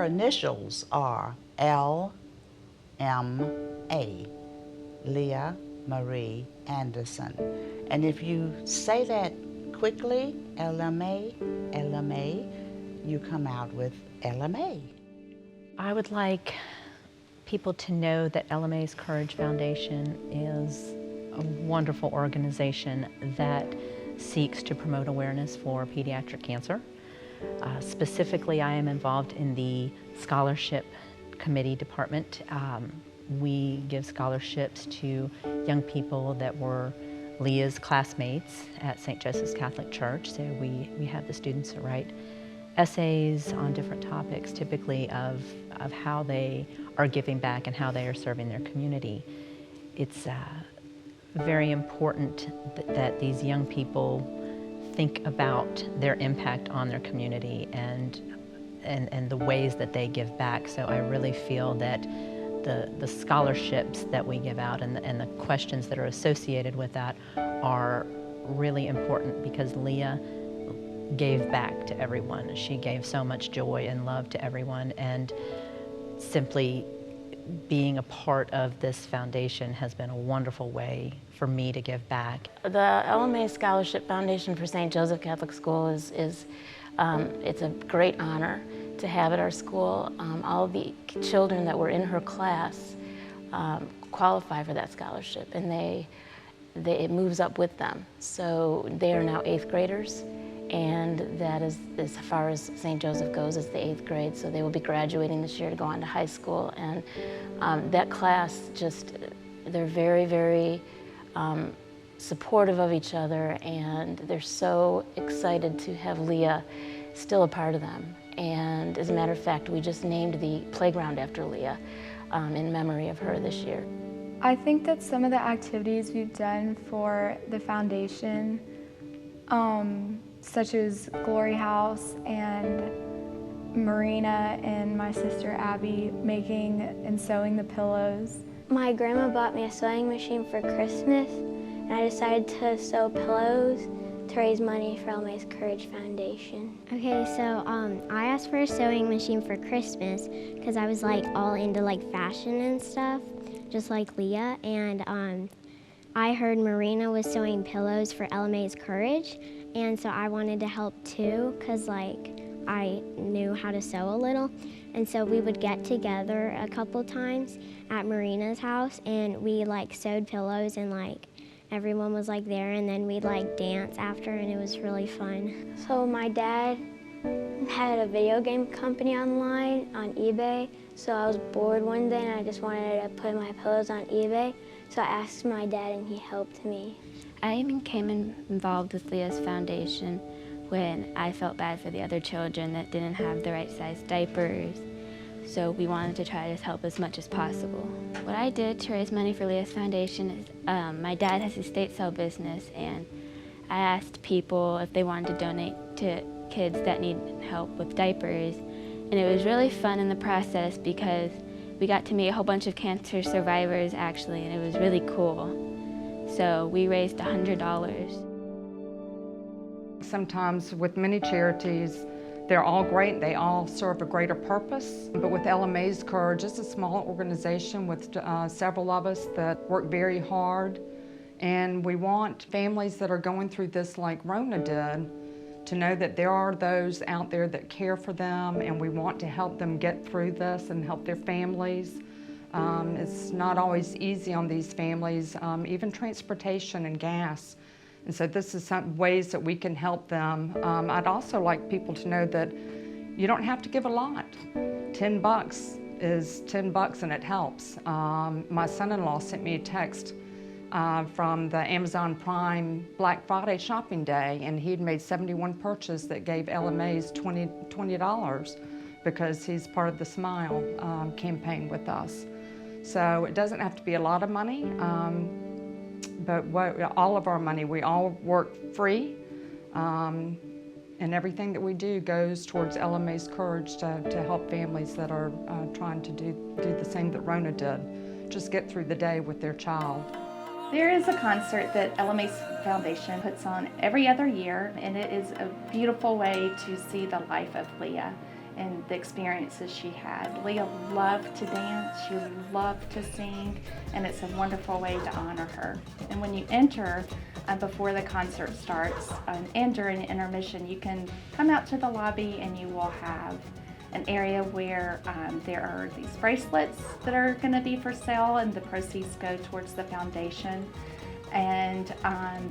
her initials are LMA, Leah Marie Anderson. And if you say that quickly, LMA, LMA, you come out with LMA. I would like people to know that LMA's Courage Foundation is a wonderful organization that seeks to promote awareness for pediatric cancer. Specifically, I am involved in the scholarship committee department. We give scholarships to young people that were Leah's classmates at St. Joseph's Catholic Church. So we have the students that write essays on different topics, typically of how they are giving back and how they are serving their community. It's very important that these young people think about their impact on their community and the ways that they give back. So I really feel that the scholarships that we give out and the questions that are associated with that are really important, because Leah gave back to everyone. She gave so much joy and love to everyone, and simply being a part of this foundation has been a wonderful way for me to give back. The LMA Scholarship Foundation for St. Joseph Catholic School it's a great honor to have at our school. All of the children that were in her class qualify for that scholarship, and it moves up with them. So they are now 8th graders, and that is, as far as St. Joseph goes, is the 8th grade. So they will be graduating this year to go on to high school. And that class, they're very, very supportive of each other, and they're so excited to have Leah still a part of them. And as a matter of fact, we just named the playground after Leah in memory of her this year. I think that some of the activities we've done for the foundation, such as Glory House and Marina and my sister Abby making and sewing the pillows. My grandma bought me a sewing machine for Christmas, and I decided to sew pillows to raise money for LMA's Courage Foundation. Okay, so I asked for a sewing machine for Christmas because I was like all into like fashion and stuff, just like Leah, and I heard Marina was sewing pillows for LMA's Courage, and so I wanted to help too, because like I knew how to sew a little. And so we would get together a couple times at Marina's house, and we like sewed pillows, and like everyone was like there, and then we'd like dance after, and it was really fun. So my dad had a video game company online on eBay, so I was bored one day and I just wanted to put my pillows on eBay. So I asked my dad and he helped me. I became involved with Leah's Foundation when I felt bad for the other children that didn't have the right size diapers. So we wanted to try to help as much as possible. What I did to raise money for Leah's Foundation is my dad has a estate sale business, and I asked people if they wanted to donate to kids that need help with diapers. And it was really fun in the process because we got to meet a whole bunch of cancer survivors actually, and it was really cool. So we raised $100. Sometimes with many charities, they're all great, they all serve a greater purpose. But with LMA's Courage, it's a small organization with several of us that work very hard. And we want families that are going through this like Rona did to know that there are those out there that care for them, and we want to help them get through this and help their families. It's not always easy on these families, even transportation and gas. And so this is some ways that we can help them. I'd also like people to know that you don't have to give a lot. $10 is $10 and it helps. My son-in-law sent me a text from the Amazon Prime Black Friday shopping day, and he'd made 71 purchases that gave LMA's $20 because he's part of the Smile campaign with us. So it doesn't have to be a lot of money. But all of our money, we all work free, and everything that we do goes towards LMA's Courage to help families that are trying to do the same that Rona did, just get through the day with their child. There is a concert that LMA's Foundation puts on every other year, and it is a beautiful way to see the life of Leah. and the experiences she had. Leah loved to dance, she loved to sing, and it's a wonderful way to honor her. And when you enter, before the concert starts, and during intermission, you can come out to the lobby and you will have an area where there are these bracelets that are going to be for sale, and the proceeds go towards the foundation. And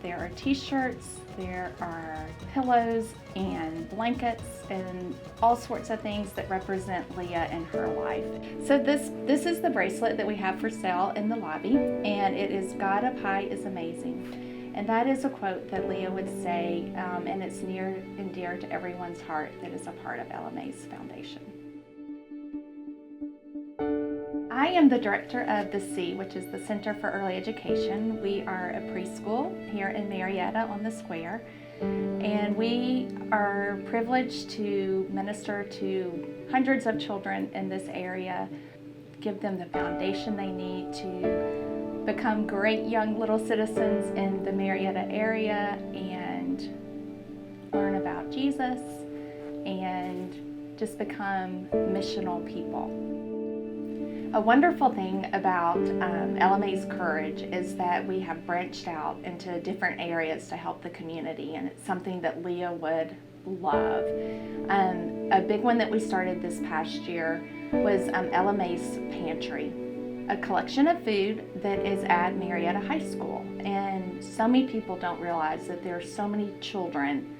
there are t-shirts, there are pillows and blankets and all sorts of things that represent Leah and her life. So this is the bracelet that we have for sale in the lobby, and it is "God up high is amazing." And that is a quote that Leah would say, and it's near and dear to everyone's heart that is a part of LMA's foundation. I am the director of the C, which is the Center for Early Education. We are a preschool here in Marietta on the square, and we are privileged to minister to hundreds of children in this area, give them the foundation they need to become great young little citizens in the Marietta area and learn about Jesus and just become missional people. A wonderful thing about LMA's Courage is that we have branched out into different areas to help the community, and it's something that Leah would love. A big one that we started this past year was LMA's Pantry, a collection of food that is at Marietta High School. And so many people don't realize that there are so many children,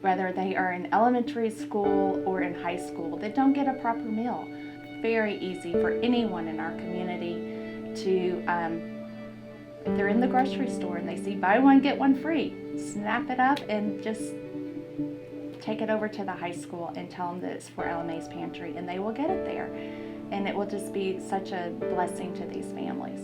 whether they are in elementary school or in high school, that don't get a proper meal. Very easy for anyone in our community to, if they're in the grocery store and they see buy one, get one free, snap it up and just take it over to the high school and tell them that it's for LMA's Pantry, and they will get it there. And it will just be such a blessing to these families.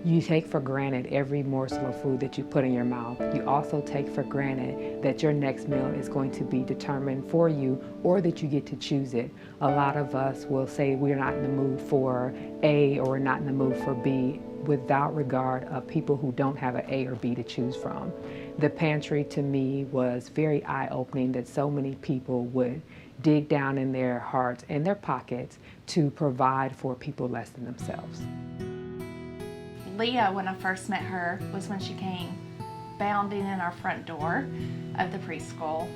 You take for granted every morsel of food that you put in your mouth. You also take for granted that your next meal is going to be determined for you, or that you get to choose it. A lot of us will say we're not in the mood for A or we're not in the mood for B, without regard of people who don't have an A or B to choose from. The pantry to me was very eye-opening, that so many people would dig down in their hearts and their pockets to provide for people less than themselves. Leah, when I first met her, was when she came bounding in our front door of the preschool,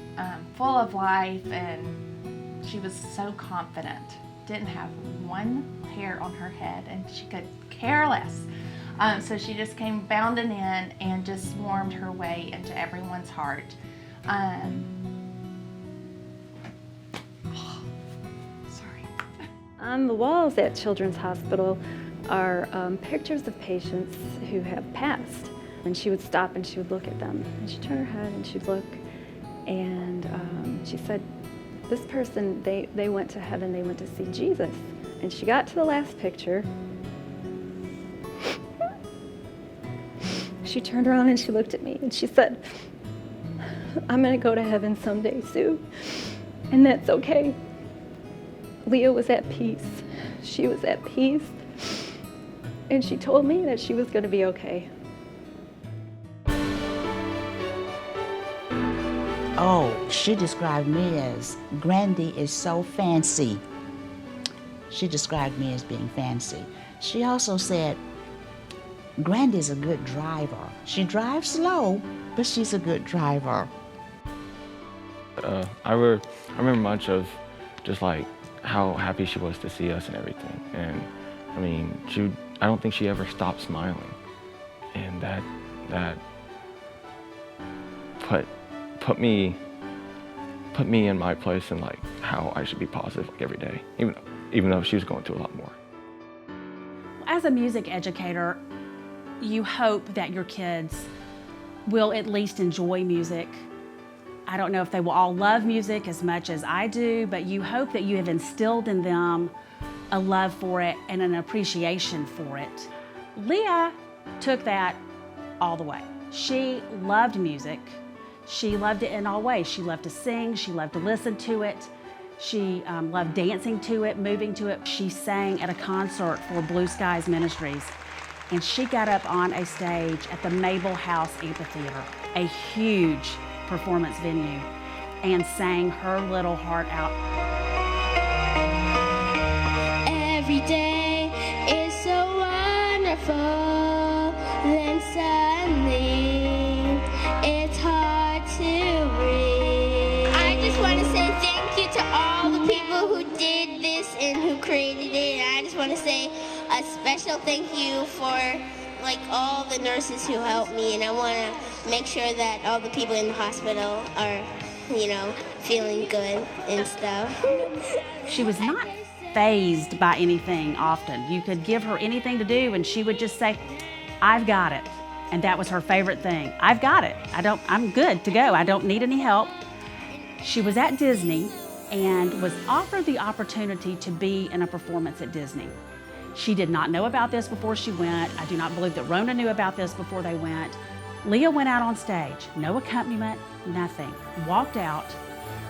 full of life, and she was so confident. Didn't have one hair on her head, and she could care less. So she just came bounding in and just warmed her way into everyone's heart. On the walls at Children's Hospital are pictures of patients who have passed. And she would stop and she would look at them. And she'd turn her head and she'd look. And she said, this person, they went to heaven, they went to see Jesus. And she got to the last picture. She turned around and she looked at me and she said, I'm gonna go to heaven someday, Sue. And that's okay. Leah was at peace. She was at peace. And she told me that she was going to be okay. Oh, she described me as, Grandy is so fancy. She described me as being fancy. She also said, Grandy's a good driver. She drives slow, but she's a good driver. I remember much of just like how happy she was to see us and everything. And I mean, I don't think she ever stopped smiling. And that put me in my place and like how I should be positive like every day, even though she was going through a lot more. As a music educator, you hope that your kids will at least enjoy music. I don't know if they will all love music as much as I do, but you hope that you have instilled in them a love for it and an appreciation for it. Leah took that all the way. She loved music. She loved it in all ways. She loved to sing, she loved to listen to it. She loved dancing to it, moving to it. She sang at a concert for Blue Skies Ministries, and she got up on a stage at the Mabel House Amphitheater, a huge performance venue, and sang her little heart out. fall, then suddenly it's hard to breathe. I just want to say thank you to all the people who did this and who created it. And I just want to say a special thank you for all the nurses who helped me, and I want to make sure that all the people in the hospital are, feeling good and stuff. She was not fazed by anything often. You could give her anything to do and she would just say, I've got it. And that was her favorite thing. I've got it. I'm good to go. I don't need any help. She was at Disney and was offered the opportunity to be in a performance at Disney. She did not know about this before she went. I do not believe that Rona knew about this before they went. Leah went out on stage, no accompaniment, nothing. Walked out,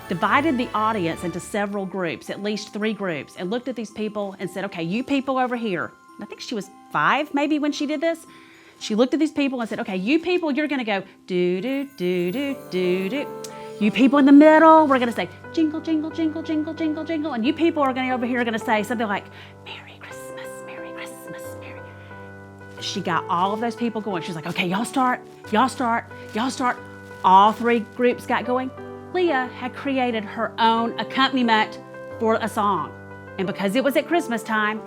divided the audience into several groups, at least 3 groups, and looked at these people and said, okay, you people over here. And I think she was 5 maybe when she did this. She looked at these people and said, okay, you people, you're gonna go do-do-do-do-do-do. You people in the middle, we're gonna say jingle, jingle, jingle, jingle, jingle, jingle. And you people are gonna over here gonna say something like, Merry Christmas, Merry Christmas, Merry. She got all of those people going. She's like, okay, y'all start, y'all start, y'all start. All 3 groups got going. Leah had created her own accompaniment for a song. And because it was at Christmas time,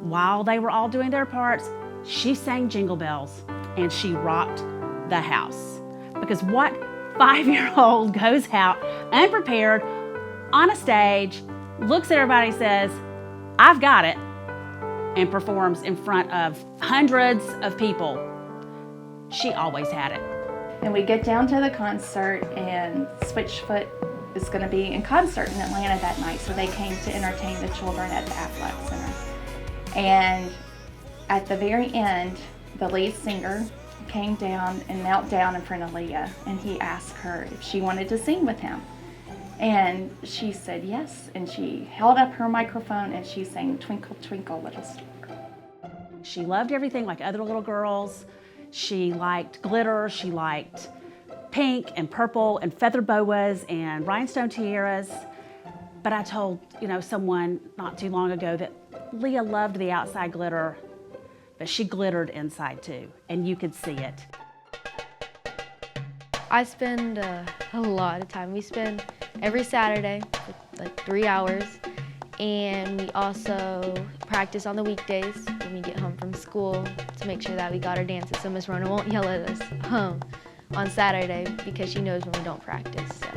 while they were all doing their parts, she sang Jingle Bells and she rocked the house. Because what 5-year-old goes out unprepared on a stage, looks at everybody, says, I've got it, and performs in front of hundreds of people? She always had it. And we get down to the concert, and Switchfoot is going to be in concert in Atlanta that night, so they came to entertain the children at the Athletic Center. And at the very end, the lead singer came down and knelt down in front of Leah, and he asked her if she wanted to sing with him. And she said yes, and she held up her microphone and she sang Twinkle, Twinkle, Little Star. She loved everything like other little girls. She liked glitter, she liked pink and purple and feather boas and rhinestone tiaras. But I told, someone not too long ago that Leah loved the outside glitter, but she glittered inside too, and you could see it. I spend a lot of time. We spend every Saturday, like 3 hours, and we also practice on the weekdays when we get home from school to make sure that we got our dances so Miss Rona won't yell at us on Saturday because she knows when we don't practice. So.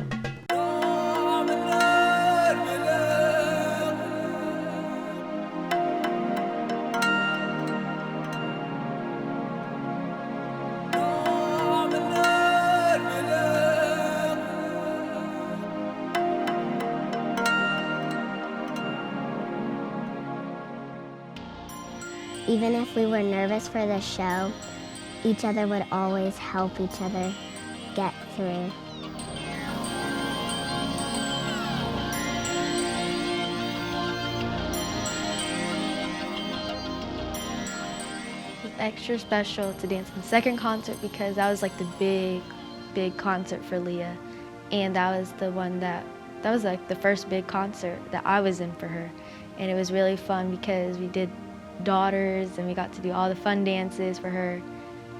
Even if we were nervous for the show, each other would always help each other get through. It was extra special to dance in the second concert because that was like the big concert for Leah. And that was the one that was like the first big concert that I was in for her. And it was really fun because we did daughters and we got to do all the fun dances for her.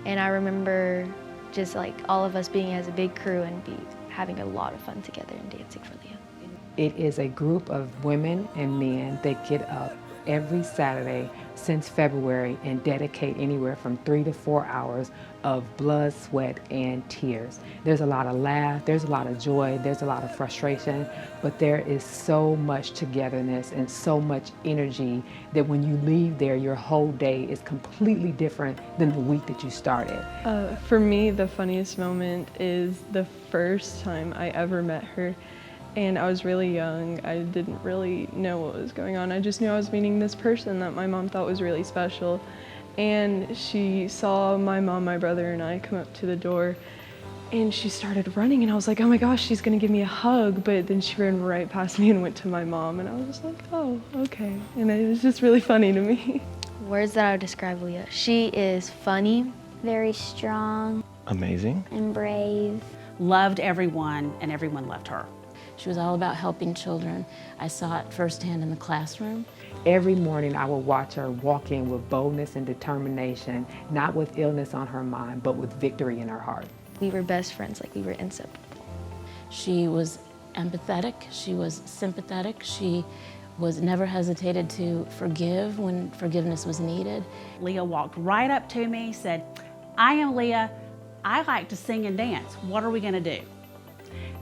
And I remember just like all of us being as a big crew and having a lot of fun together and dancing for Leah. It is a group of women and men that get up every Saturday since February and dedicate anywhere from 3 to 4 hours of blood, sweat, and tears. There's a lot of laugh, there's a lot of joy, there's a lot of frustration, but there is so much togetherness and so much energy that when you leave there, your whole day is completely different than the week that you started. For me, the funniest moment is the first time I ever met her. And I was really young. I didn't really know what was going on. I just knew I was meeting this person that my mom thought was really special. And she saw my mom, my brother, and I come up to the door, and she started running, and I was like, oh my gosh, she's gonna give me a hug. But then she ran right past me and went to my mom, and I was just like, oh, okay. And it was just really funny to me. Words that I would describe Leah. She is funny. Very strong. Amazing. And brave. Loved everyone, and everyone loved her. She was all about helping children. I saw it firsthand in the classroom. Every morning I would watch her walk in with boldness and determination, not with illness on her mind, but with victory in her heart. We were best friends, like we were inseparable. She was empathetic, she was sympathetic, she was never hesitated to forgive when forgiveness was needed. Leah walked right up to me, said, "I am Leah, I like to sing and dance. What are we gonna do?"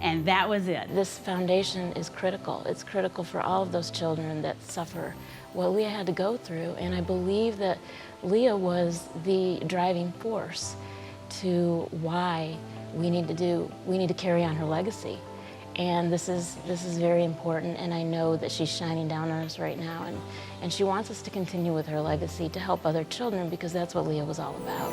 And that was it. This foundation is critical. It's critical for all of those children that suffer what Leah had to go through. And I believe that Leah was the driving force to why we need to carry on her legacy. And this is very important, and I know that she's shining down on us right now, and she wants us to continue with her legacy to help other children, because that's what Leah was all about.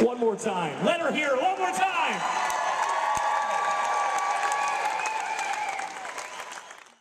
One more time. Let her hear it one more time.